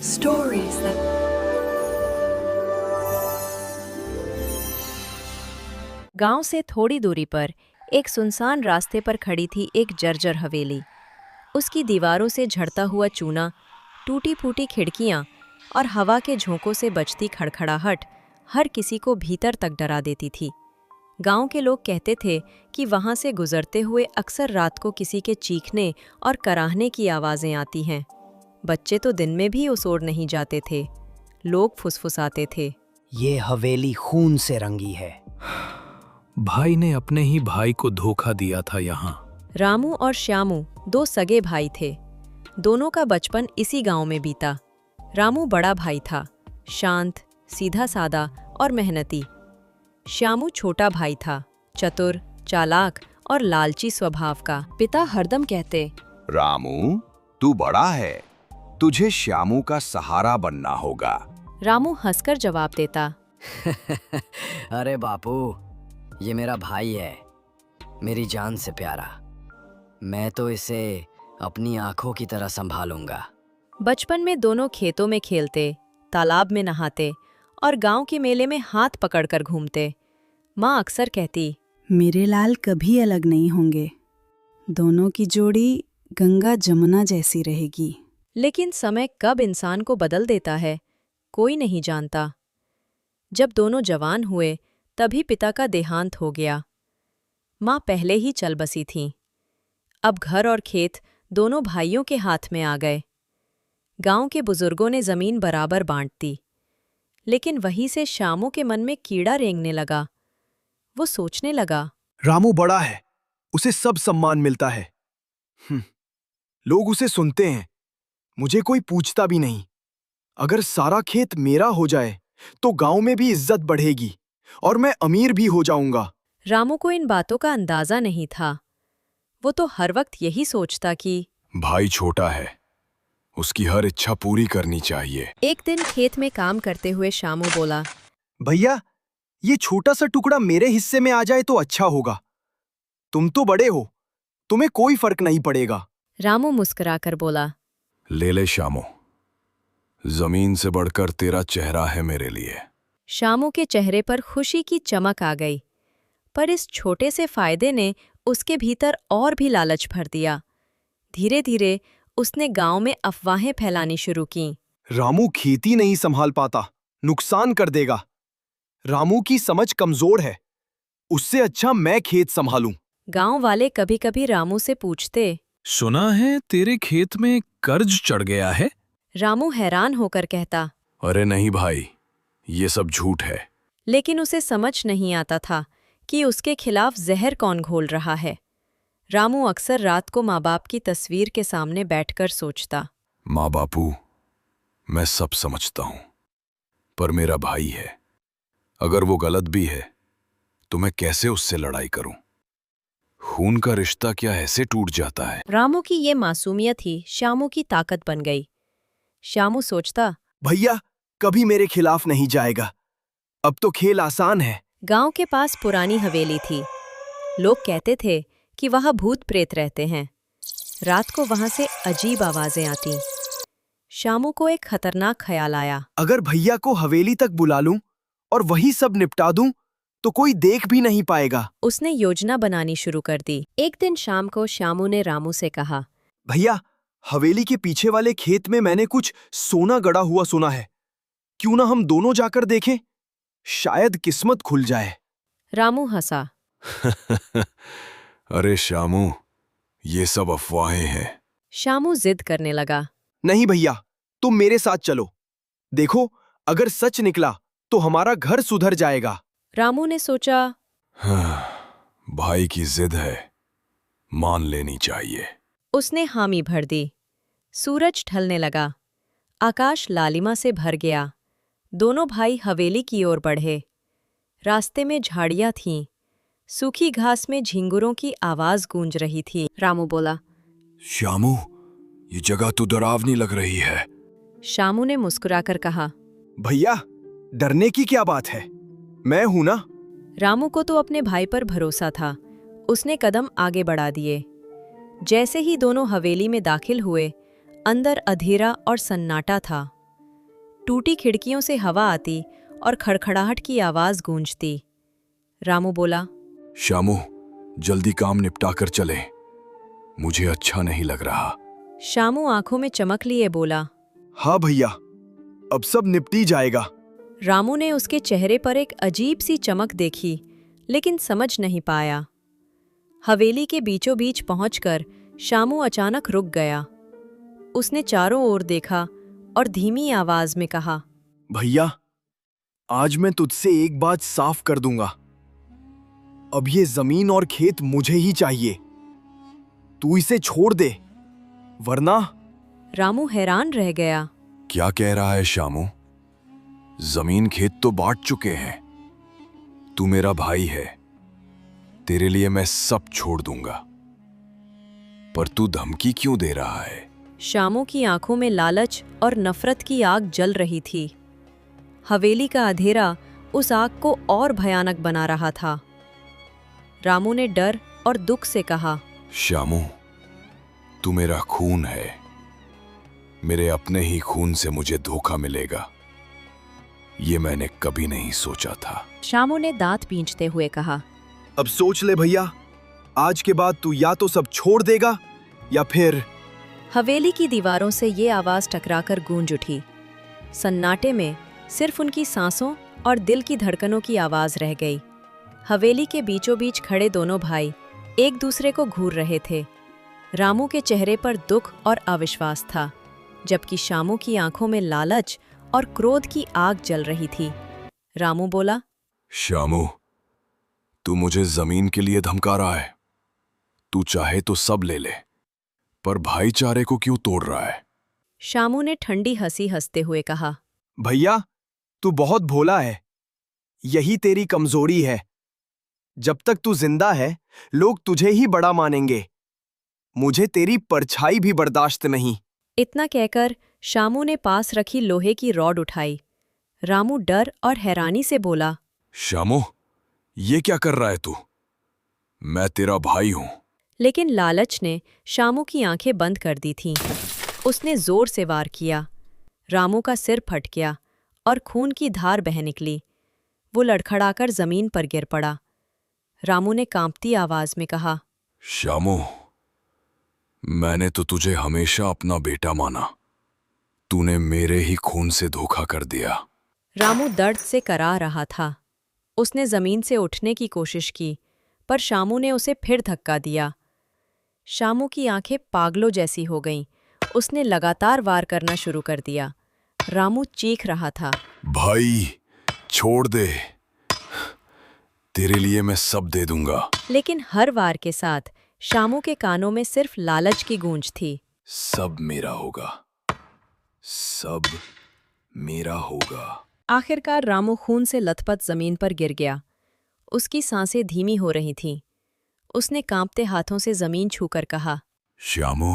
Stories that गांव से थोड़ी दूरी पर एक सुनसान रास्ते पर खड़ी थी एक जर्जर हवेली। उसकी दीवारों से झड़ता हुआ चूना, टूटी फूटी खिड़कियां और हवा के झोंकों से बजती खड़खड़ाहट हर किसी को भीतर तक डरा देती थी। गांव के लोग कहते थे कि वहां से गुजरते हुए अक्सर रात को किसी के चीखने और कराहने की आवाज़ें आती हैं। बच्चे तो दिन में भी उस ओर नहीं जाते थे। लोग फुसफुसाते थे, ये हवेली खून से रंगी है। भाई ने अपने ही भाई को धोखा दिया था यहाँ। रामू और श्यामू दो सगे भाई थे। दोनों का बचपन इसी गांव में बीता। रामू बड़ा भाई था, शांत, सीधा सादा और मेहनती। श्यामू छोटा भाई था, चतुर, चालाक और लालची स्वभाव का। पिता हरदम कहते, रामू, तू बड़ा है, तुझे श्यामू का सहारा बनना होगा। रामू हंसकर जवाब देता, अरे बापू, ये मेरा भाई है, मेरी जान से प्यारा। मैं तो इसे अपनी आंखों की तरह संभालूंगा। बचपन में दोनों खेतों में खेलते, तालाब में नहाते और गांव के मेले में हाथ पकड़कर घूमते। माँ अक्सर कहती, मेरे लाल कभी अलग नहीं होंगे। दोनों की जोड़ी गंगा जमुना जैसी रहेगी। लेकिन समय कब इंसान को बदल देता है, कोई नहीं जानता। जब दोनों जवान हुए तभी पिता का देहांत हो गया। माँ पहले ही चल बसी थीं। अब घर और खेत दोनों भाइयों के हाथ में आ गए। गांव के बुजुर्गों ने जमीन बराबर बांट दी। लेकिन वहीं से श्यामू के मन में कीड़ा रेंगने लगा। वो सोचने लगा, रामू बड़ा है, उसे सब सम्मान मिलता है। लोग उसे सुनते हैं, मुझे कोई पूछता भी नहीं। अगर सारा खेत मेरा हो जाए तो गांव में भी इज्जत बढ़ेगी और मैं अमीर भी हो जाऊंगा। रामू को इन बातों का अंदाजा नहीं था। वो तो हर वक्त यही सोचता कि भाई छोटा है, उसकी हर इच्छा पूरी करनी चाहिए। एक दिन खेत में काम करते हुए श्यामू बोला, भैया, ये छोटा सा टुकड़ा मेरे हिस्से में आ जाए तो अच्छा होगा। तुम तो बड़े हो, तुम्हें कोई फर्क नहीं पड़ेगा। रामू मुस्कुराकर बोला, ले ले श्यामू, जमीन से बढ़कर तेरा चेहरा है मेरे लिए। श्यामू के चेहरे पर खुशी की चमक आ गई। पर इस छोटे से फायदे ने उसके भीतर और भी लालच भर दिया। धीरे धीरे उसने गांव में अफवाहें फैलानी शुरू की। रामू खेती नहीं संभाल पाता, नुकसान कर देगा। रामू की समझ कमजोर है, उससे अच्छा मैं खेत संभालूं। गांव वाले कभी कभी रामू से पूछते, सुना है तेरे खेत में कर्ज चढ़ गया है? रामू हैरान होकर कहता, अरे नहीं भाई, ये सब झूठ है। लेकिन उसे समझ नहीं आता था कि उसके खिलाफ जहर कौन घोल रहा है। रामू अक्सर रात को माँ बाप की तस्वीर के सामने बैठकर सोचता, माँ बापू, मैं सब समझता हूं, पर मेरा भाई है। अगर वो गलत भी है तो मैं कैसे उससे लड़ाई करूं? खून का रिश्ता क्या ऐसे टूट जाता है? रामू की ये मासूमियत ही श्यामू की ताकत बन गई। श्यामू सोचता, भैया कभी मेरे खिलाफ नहीं जाएगा, अब तो खेल आसान है। गांव के पास पुरानी हवेली थी। लोग कहते थे कि वहां भूत प्रेत रहते हैं। रात को वहां से अजीब आवाजें आती। श्यामू को एक खतरनाक ख्याल आया। अगर भैया को हवेली तक बुला लूं और वही सब निपटा दूं तो कोई देख भी नहीं पाएगा। उसने योजना बनानी शुरू कर दी। एक दिन शाम को श्यामू ने रामू से कहा, भैया, हवेली के पीछे वाले खेत में मैंने कुछ सोना गड़ा हुआ सुना है। क्यों ना हम दोनों जाकर देखें? शायद किस्मत खुल जाए। रामू हंसा। अरे श्यामू, ये सब अफवाहें हैं। श्यामू जिद करने लगा, नहीं भैया, तुम मेरे साथ चलो। देखो, अगर सच निकला तो हमारा घर सुधर जाएगा। रामू ने सोचा, भाई की जिद है, मान लेनी चाहिए। उसने हामी भर दी। सूरज ढलने लगा। आकाश लालिमा से भर गया। दोनों भाई हवेली की ओर बढ़े। रास्ते में झाड़ियां थीं। सूखी घास में झिंगुरों की आवाज गूंज रही थी। रामू बोला, श्यामू, ये जगह तो डरावनी लग रही है। श्यामू ने मुस्कुराकर कहा, भैया, डरने की क्या बात है, मैं हूं ना। रामू को तो अपने भाई पर भरोसा था। उसने कदम आगे बढ़ा दिए। जैसे ही दोनों हवेली में दाखिल हुए, अंदर अंधेरा और सन्नाटा था। टूटी खिड़कियों से हवा आती और खड़खड़ाहट की आवाज गूंजती। रामू बोला, श्यामू, जल्दी काम निपटा कर चले, मुझे अच्छा नहीं लग रहा। शामू आंखों में चमक लिए बोला। हाँ भैया, अब सब निपटी जाएगा। रामू ने उसके चेहरे पर एक अजीब सी चमक देखी, लेकिन समझ नहीं पाया। हवेली के बीचों बीच पहुंचकर शामू अचानक रुक गया। उसने चारों ओर देखा और धीमी आवाज में कहा, भैया, आज मैं तुझसे एक बात साफ कर दूंगा। अब ये जमीन और खेत मुझे ही चाहिए। तू इसे छोड़ दे, वरना। रामू हैरान रह गया। क्या कह रहा है श्यामू? जमीन खेत तो बांट चुके हैं। तू मेरा भाई है, तेरे लिए मैं सब छोड़ दूंगा। पर तू धमकी क्यों दे रहा है? शामू की आंखों में लालच और नफरत की आग जल रही थी। हवेली का अंधेरा उस आग को और भयानक बना रहा था। रामू ने डर और दुख से कहा, श्यामू, तू मेरा खून है। मेरे अपने ही खून से मुझे धोखा मिलेगा, ये मैंने कभी नहीं सोचा था। शामू ने दांत पींचते हुए कहा, अब सोच ले भैया, आज के बाद तू या तो सब छोड़ देगा या फिर। हवेली की दीवारों से ये आवाज टकराकर गूंज उठी। सन्नाटे में सिर्फ उनकी सांसों और दिल की धड़कनों की आवाज रह गई। हवेली के बीचों बीच खड़े दोनों भाई एक दूसरे को घूर रहे थे। रामू के चेहरे पर दुख और अविश्वास था, जबकि शामू की आंखों में लालच और क्रोध की आग जल रही थी। रामू बोला, श्यामू, तू मुझे जमीन के लिए धमका रहा है। तू चाहे तो सब ले ले, पर भाईचारे को क्यों तोड़ रहा है? शामू ने ठंडी हंसी हंसते हुए कहा, भैया, तू बहुत भोला है। यही तेरी कमजोरी है। जब तक तू जिंदा है, लोग तुझे ही बड़ा मानेंगे। मुझे तेरी परछाई भी बर्दाश्त नहीं। इतना कहकर शामू ने पास रखी लोहे की रॉड उठाई। रामू डर और हैरानी से बोला, श्यामू, ये क्या कर रहा है तू? मैं तेरा भाई हूं। लेकिन लालच ने शामू की आंखें बंद कर दी थीं। उसने जोर से वार किया। रामू का सिर फट गया और खून की धार बह निकली। वो लड़खड़ाकर जमीन पर गिर पड़ा। रामू ने कांपती आवाज में कहा, श्यामू, मैंने तो तुझे हमेशा अपना बेटा माना। तूने मेरे ही खून से धोखा कर दिया। रामू दर्द से करा रहा था। उसने जमीन से उठने की कोशिश की, पर शामू ने उसे फिर धक्का दिया। शामू की आंखें पागलों जैसी हो गईं। उसने लगातार वार करना शुरू कर दिया। रामू चीख रहा था, भाई, छोड़ दे, तेरे लिए मैं सब दे दूंगा। लेकिन हर वार के साथ शामू के कानों में सिर्फ लालच की गूंज थी। सब मेरा होगा, सब मेरा होगा। आखिरकार रामू खून से लथपथ जमीन पर गिर गया। उसकी सांसें धीमी हो रही थीं। उसने कांपते हाथों से जमीन छूकर कहा, श्यामू,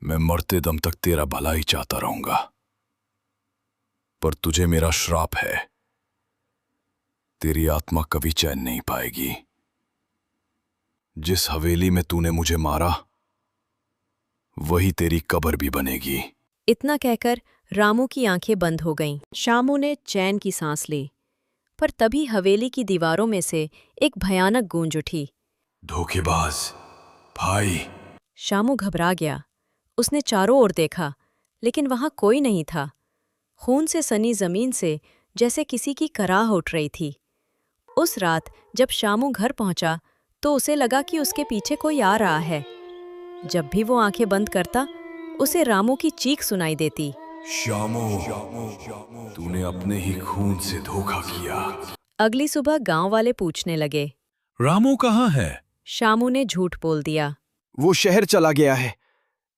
मैं मरते दम तक तेरा भला ही चाहता रहूंगा, पर तुझे मेरा श्राप है। तेरी आत्मा कभी चैन नहीं पाएगी। जिस हवेली में तूने मुझे मारा, वही तेरी कब्र भी बनेगी। इतना कहकर रामू की आंखें बंद हो गईं। शामू ने चैन की सांस ली, पर तभी हवेली की दीवारों में से एक भयानक गूंज उठी। धोखेबाज भाई। शामू घबरा गया। उसने चारों ओर देखा, लेकिन वहां कोई नहीं था। खून से सनी जमीन से जैसे किसी की कराह उठ रही थी। उस रात जब शामू घर पहुंचा तो उसे लगा कि उसके पीछे कोई आ रहा है। जब भी वो आंखें बंद करता, उसे रामू की चीख सुनाई देती, श्यामू, तूने अपने ही खून से धोखा किया। अगली सुबह गांव वाले पूछने लगे। रामू कहाँ है? शामू ने झूठ बोल दिया। वो शहर चला गया है,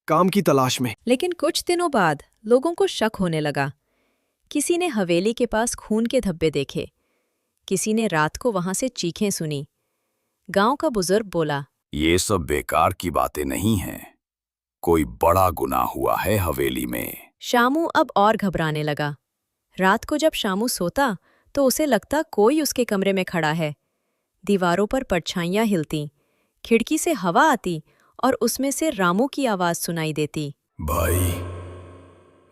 काम की तलाश में। लेकिन कुछ दिनों बाद लोगों को शक होने लगा। किसी ने हवेली के पास खून के धब्बे देखे। किसी ने रात को वहां से चीखें सुनी। गांव का बुजुर्ग बोला, ये सब बेकार की बातें नहीं हैं। कोई बड़ा गुनाह हुआ है हवेली में। शामू अब और घबराने लगा। रात को जब शामू सोता तो उसे लगता कोई उसके कमरे में खड़ा है। दीवारों पर परछाइयां हिलती, खिड़की से हवा आती और उसमें से रामू की आवाज सुनाई देती। भाई,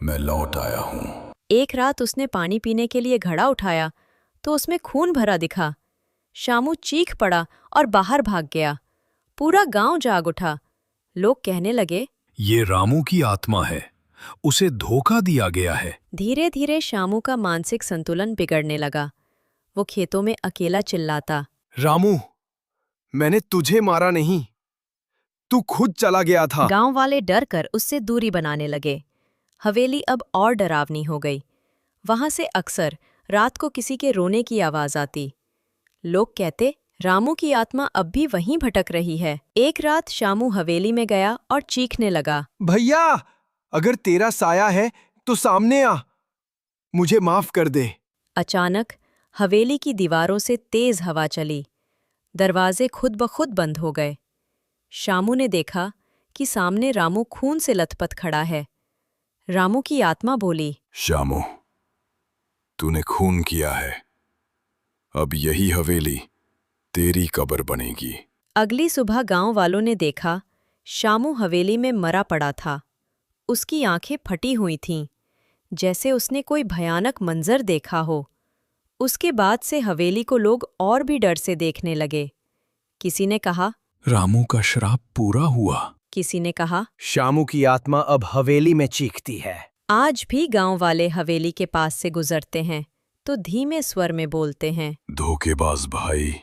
मैं लौट आया हूँ। एक रात उसने पानी पीने के लिए घड़ा उठाया तो उसमें खून भरा दिखा। शामू चीख पड़ा और बाहर भाग गया। पूरा गांव जाग उठा। लोग कहने लगे, ये रामू की आत्मा है, उसे धोखा दिया गया है। धीरे धीरे शामू का मानसिक संतुलन बिगड़ने लगा। वो खेतों में अकेला चिल्लाता, रामू, मैंने तुझे मारा नहीं, तू खुद चला गया था। गांव वाले डर कर उससे दूरी बनाने लगे। हवेली अब और डरावनी हो गई। वहां से अक्सर रात को किसी के रोने की आवाज आती। लोग कहते, रामू की आत्मा अब भी वहीं भटक रही है। एक रात शामू हवेली में गया और चीखने लगा, भैया, अगर तेरा साया है तो सामने आ, मुझे माफ कर दे। अचानक हवेली की दीवारों से तेज हवा चली। दरवाजे खुद ब खुद बंद हो गए। शामू ने देखा कि सामने रामू खून से लथपथ खड़ा है। रामू की आत्मा बोली, श्यामू, तूने खून किया है, अब यही हवेली तेरी कब्र बनेगी। अगली सुबह गांव वालों ने देखा, शामू हवेली में मरा पड़ा था। उसकी आंखें फटी हुई थीं, जैसे उसने कोई भयानक मंजर देखा हो। उसके बाद से हवेली को लोग और भी डर से देखने लगे। किसी ने कहा, रामू का श्राप पूरा हुआ। किसी ने कहा, शामू की आत्मा अब हवेली में चीखती है। आज भी गांव वाले हवेली के पास से गुजरते हैं तो धीमे स्वर में बोलते हैं, धोखेबाज भाई,